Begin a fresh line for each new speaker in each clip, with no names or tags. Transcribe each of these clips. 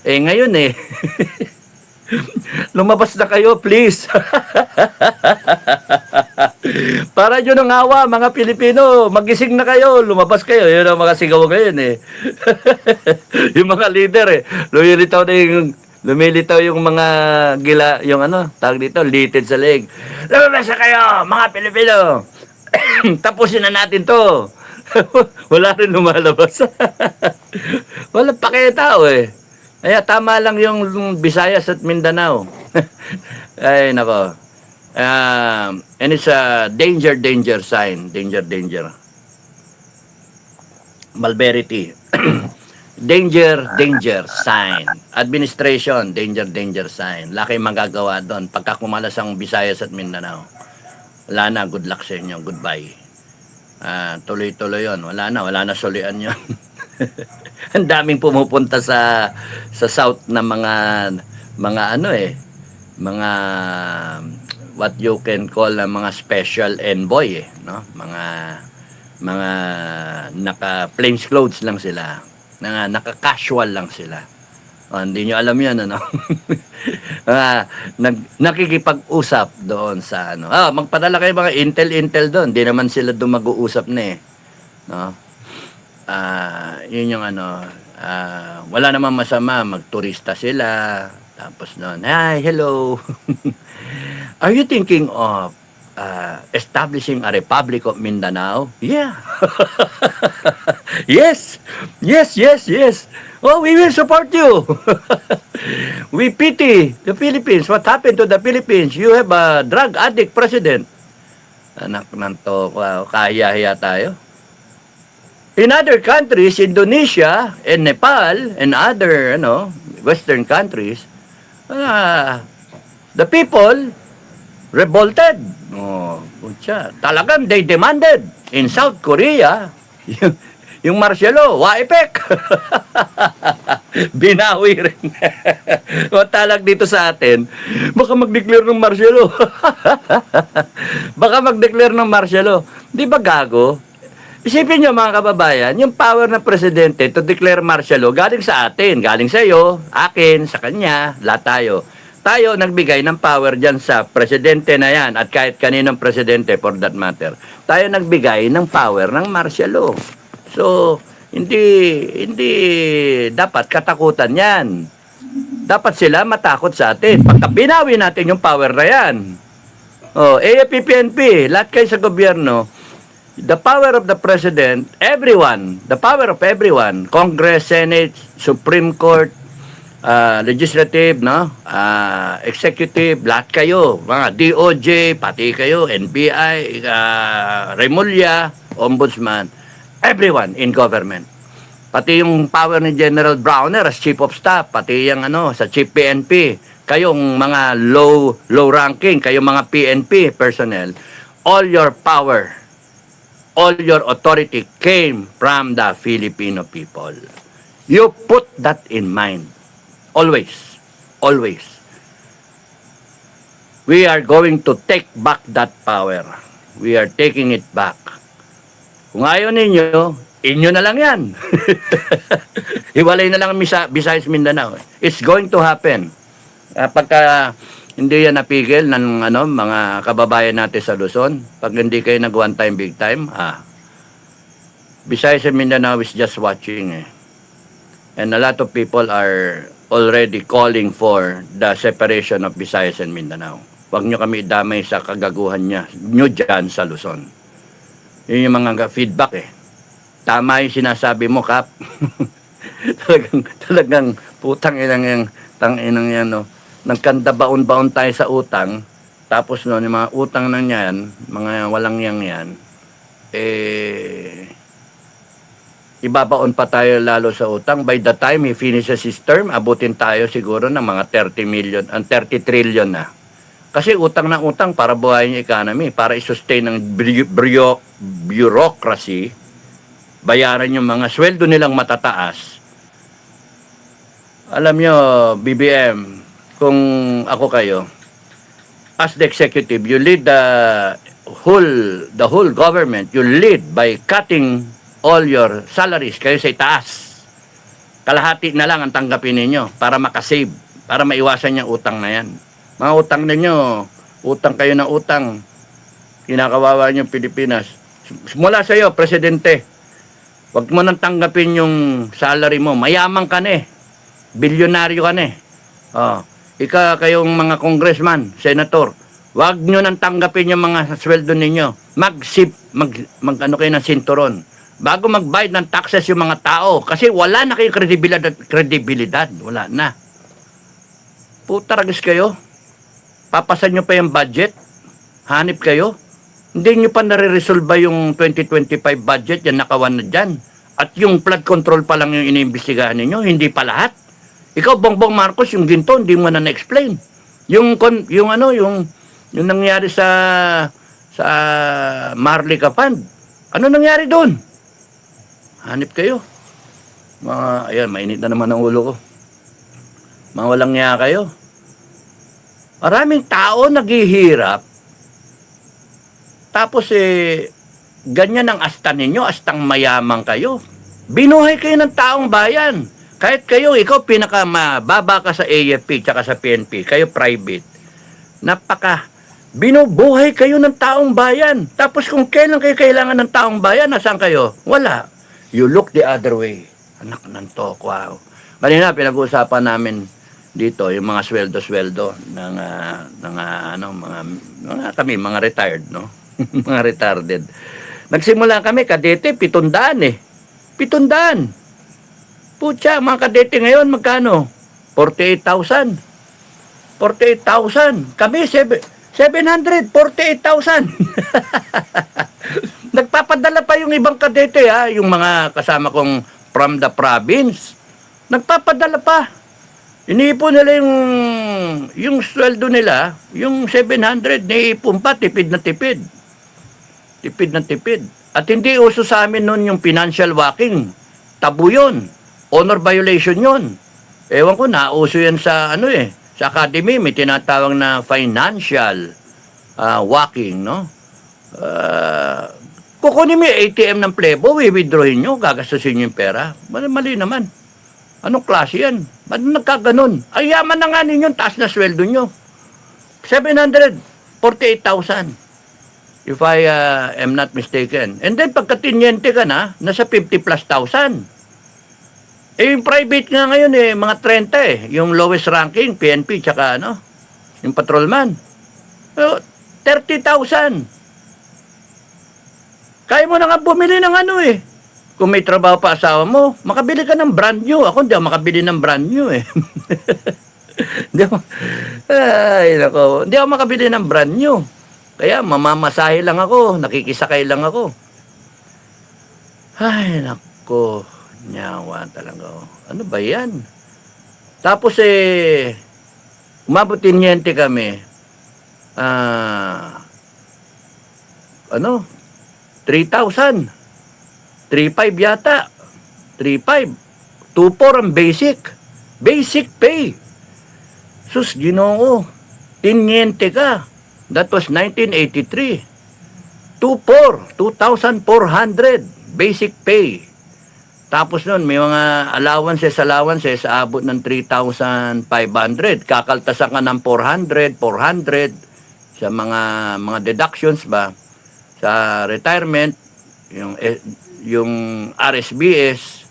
Eh ngayon eh, lumabas na kayo, please. Para nyo ng awa, mga Pilipino, magising na kayo, lumabas kayo. Yun ang mga sigaw ngayon eh. Yung mga leader eh, lumilitaw yung mga yung ano, tawag dito, litid sa leg. Lumabas na kayo, mga Pilipino. Tapusin na natin to. Wala rin lumalabas. Walang pakitao eh. Kaya tama lang yung Visayas at Mindanao. Ay, nako. And it's a danger, danger sign. Danger, danger. Malverity. Danger, danger sign. Administration, danger, danger sign. Laki magagawa doon. Pagka kumalas ang Visayas at Mindanao. Wala na, good luck sa inyo. Goodbye. Tuloy-tuloy yun. Wala na sulian yun. Ang daming pumupunta sa south na mga ano eh, mga what you can call na mga special envoy eh, no? Mga naka plains clothes lang sila. Naka casual lang sila. Hindi nyo alam yan, ano? Nakikipag-usap doon sa ano. Magpadala kayo mga intel doon. Hindi naman sila doon mag-uusap na eh. No? Yun yung ano, wala namang masama, magturista sila. Tapos noon, hi, hello. Are you thinking of establishing a Republic of Mindanao? Yeah. Yes. Oh, we will support you. We pity the Philippines. What happened to the Philippines? You have a drug addict president. Anak ng to, kaya-hiya tayo. In other countries, Indonesia and Nepal and other Western countries, the people revolted. Talagang they demanded. In South Korea, yung martial law, waipek. Binawi rin. Talag dito sa atin, baka mag-declare ng martial law. Baka mag-declare ng martial law. Di ba gago? Isipin nyo mga kababayan, yung power ng presidente to declare martial law galing sa atin, galing sa iyo, akin, sa kanya, lahat tayo. Tayo nagbigay ng power dyan sa presidente na yan at kahit kaninong presidente for that matter. Tayo nagbigay ng power ng martial law. So, hindi dapat katakutan yan. Dapat sila matakot sa atin. Pagka binawi natin yung power na yan. AFP, PNP, lahat kayo sa gobyerno, the power of the president, everyone, the power of everyone, Congress, Senate, Supreme Court, legislative, executive, lahat kayo, mga DOJ, pati kayo, NBI, Remulla, Ombudsman, everyone in government. Pati yung power ni General Browner as Chief of Staff, pati yung sa Chief PNP, kayong mga low ranking, kayong mga PNP personnel, all your power, all your authority came from the Filipino people. You put that in mind. Always. Always. We are going to take back that power. We are taking it back. Kung ayaw ninyo, inyo na lang yan. Hiwalay na lang Visayas Mindanao. It's going to happen. Pagka hindi yan napigil ng mga kababayan natin sa Luzon, pag hindi kayo nag one time, big time, Visayas and Mindanao is just watching eh. And a lot of people are already calling for the separation of Visayas and Mindanao. Huwag nyo kami damay sa kagaguhan nyo dyan sa Luzon. Yun yung mga feedback eh. Tama yung sinasabi mo, Kap. talagang putang inang yan, nagkanda baon-baon tayo sa utang, tapos yung mga utang na yan, mga walang yan, ibabaon pa tayo lalo sa utang. By the time he finishes his term, abutin tayo siguro ng mga 30 trillion na. Kasi utang na utang para buhayin yung economy, para i-sustain ng bureaucracy, bayaran yung mga sweldo nilang matataas. Alam nyo, BBM, kung ako kayo, as the executive, you lead the whole government, you lead by cutting all your salaries, kayo sa itaas. kalahati na lang ang tanggapin ninyo para makasave, para maiwasan yung utang na yan. Mga utang ninyo, utang kayo ng utang, kinakawawa nyo Pilipinas. Mula sa iyo, Presidente, wag mo nang tanggapin yung salary mo. Mayaman ka na eh. Bilyonaryo ka na eh. Oh, kayong mga congressman, senator, wag nyo nang tanggapin yung mga sweldo ninyo. Mag-ano kayo ng sinturon. Bago magbayad ng taxes yung mga tao. Kasi wala na kayong kredibilidad. Wala na. Putaragis kayo. Papasan nyo pa yung budget. Hanip kayo. Hindi nyo pa nare-resolve yung 2025 budget. Yan nakawan na dyan. At yung flood control pa lang yung iniimbestigahan ninyo. Hindi pa lahat. Ikaw, Bongbong Marcos, yung ginto, hindi mo na na-explain. Yung nangyari sa Marlica Fund. Ano nangyari doon? Hanip kayo. Ayan, mainit na naman ang ulo ko. Mga walang niya kayo. Maraming tao naghihirap. Tapos ganyan ang asta ninyo, astang mayaman kayo. Binuhay kayo ng taong bayan. Kahit kayo, ikaw pinakamababa ka sa AFP tsaka sa PNP, kayo private. Binubuhay kayo ng taong bayan. Tapos kung kailan kayo kailangan ng taong bayan, nasaan kayo? Wala. You look the other way. Anak ng toko. Wow. Kanina pinag-uusapan namin dito yung mga sweldo ng mga retired, no? Mga retarded. Nagsimula kami kadete 700 eh. 700. Putya, mga kadete ngayon magkano? 48,000. 48,000. Kami 700, 48,000. Nagpapadala pa yung ibang kadete yung mga kasama kong from the province. Nagpapadala pa. Iniipon nila yung sweldo nila, yung 700, niipon pa, tipid na tipid. Tipid na tipid. At hindi uso sa amin noon yung financial walking. Tabu yun. Honor violation yun. Ewan ko, nauso yan sa sa academy, may tinatawag na financial walking, no? Kukunin mo yung ATM ng plebo, withdrawin nyo, gagastusin nyo yung pera. Mali naman. Anong klase yan? Ba't nagkaganon? Ay, yaman na nga ninyo, taas na sweldo nyo. 748,000. If I am not mistaken. And then, pagkatinyente ka na, nasa 50 plus thousand. Yung private nga ngayon mga 30 yung lowest ranking, PNP, tsaka yung patrolman. 30,000. Kaya mo na nga bumili ng Kung may trabaho pa asawa mo, makabili ka ng brand new. Ako hindi ako makabili ng brand new Hindi ako makabili ng brand new. Kaya mamamasahe lang ako, nakikisakay lang ako. Ay, nako. Nyawa talaga. Ano ba yan? Tapos umabot niente kami. 3,000. 3,500 yata. 3,500. 2,400 ang basic. Basic pay. Sus, Ginoo. Tinyente ka. That was 1983. 2,400. Basic pay. Tapos nun, may mga allowances, abot ng 3,500. Kakaltasan ka ng 400 sa mga deductions ba. Sa retirement, yung RSBS,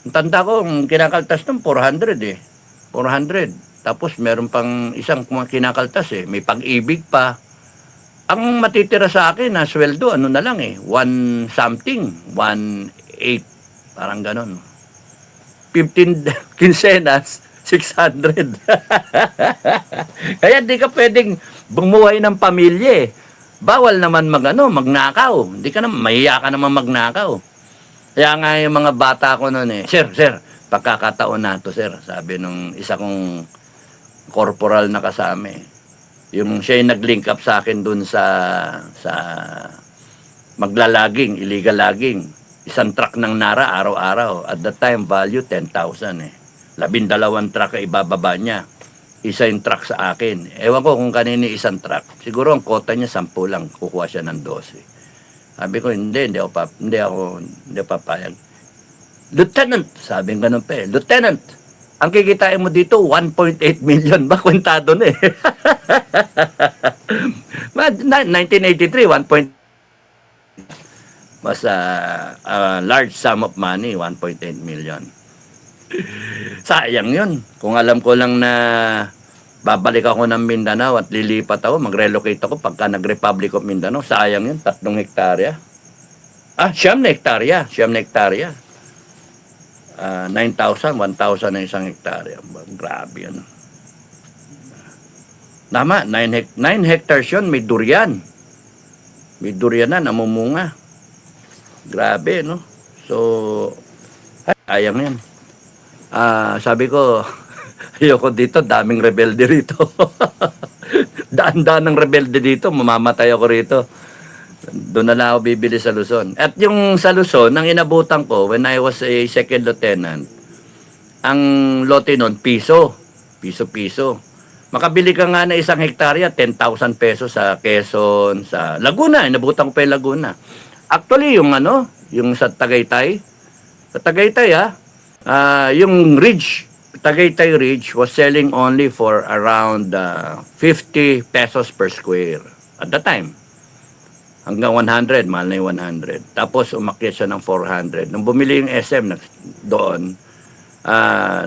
ang tanda ko, kinakaltas ng 400 400. Tapos meron pang isang kinakaltas may pag-ibig pa. Ang matitira sa akin na sweldo, na lang 1 something, 1,800, parang ganon. 15 quincenas, 600. Kaya di ka pwedeng bumuhay ng pamilya Bawal naman magnakaw. Hindi ka naman, mahiya ka naman magnakaw. Kaya nga yung mga bata ko noon Sir, pagkakataon na to sir, sabi nung isa kong corporal na kasama yung siya yung nag-link up sa akin dun sa maglalaging, illegal logging. Isang truck ng Nara araw-araw. At that time, value 10,000 12 truck ibababa niya. Isa yung truck sa akin. Ewan ko kung kanini isang truck. Siguro ang kota niya 10 lang. Kukuha siya ng 12. Sabi ko, hindi ako papayag. Lieutenant, sabi ng ganun pa eh, Lieutenant, ang kikitain mo dito, 1.8 million. Ba, kwentado na eh. 1983, 1. Was a large sum of money, 1.8 million. Sayang yun. Kung alam ko lang na babalik ako ng Mindanao at lilipat ako, mag-relocate ako pagka nag-Republic of Mindanao, sayang yun, 3 hektarya. 9 hektarya, 9 hektarya. 9,000, 1,000 na isang hektarya. Grabe yun. Tama, 9 hectares yun, may durian. May durian na, namumunga. Grabe, no? So, ayang yan. Sabi ko, ayoko dito, daming rebelde rito. Daan-daan ng rebelde dito, mamamatay ako rito. Doon na lang ako bibili sa Luzon. At yung sa Luzon, ang inabutan ko, when I was a second lieutenant, ang lote nun, piso. Piso-piso. Makabili ka nga na isang hektarya, 10,000 pesos sa Quezon, sa Laguna. Inabutan ko pa yung Laguna. Actually, yung sa Tagaytay, yung Ridge, Tagaytay Ridge was selling only for around 50 pesos per square at the time. Hanggang 100, mahal na yung 100. Tapos umakyat siya ng 400. Nung bumili yung SM doon,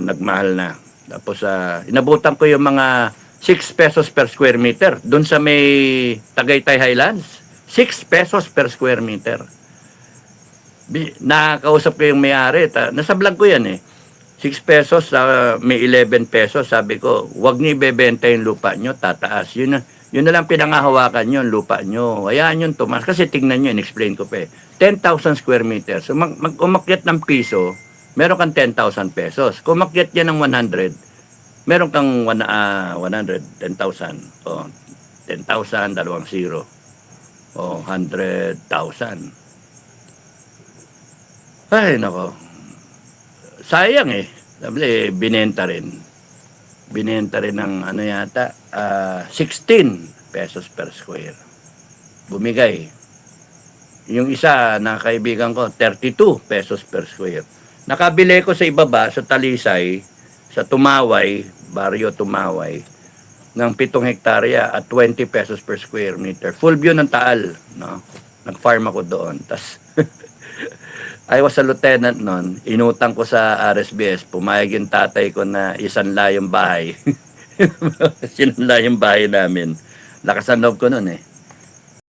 nagmahal na. Tapos inabutan ko yung mga 6 pesos per square meter. Doon sa may Tagaytay Highlands, 6 pesos per square meter. Nakakausap ko yung may-ari. Nasa vlog ko yan eh. 6 pesos, may 11 pesos. Sabi ko, wag niyo ibebenta yung lupa nyo, tataas. Yun na lang pinangahawakan nyo, lupa nyo. Hayaan yun tumaas. Kasi tingnan nyo, in-explain ko pa eh. 10,000 square meters. So umakyat ng piso, meron kang 10,000 pesos. Kung umakyat yan ng 100, meron kang 100, 10,000. O, 10,000, 20. O, 100,000. Ay, nako. Sayang eh. Sabi, binenta rin. Binenta rin ng 16 pesos per square. Bumigay. Yung isa na kaibigan ko, 32 pesos per square. Nakabili ko sa ibaba, sa Talisay, sa Tumaway, Barrio Tumaway, ng 7 hektarya at 20 pesos per square meter. Full view ng Taal. No? Nag-farm ako doon. Tas I was a lieutenant noon. Inutang ko sa RSBS. Pumayag yung tatay ko na isanla yung bahay. Sinanla yung bahay namin. Lakas ang loob ko noon eh.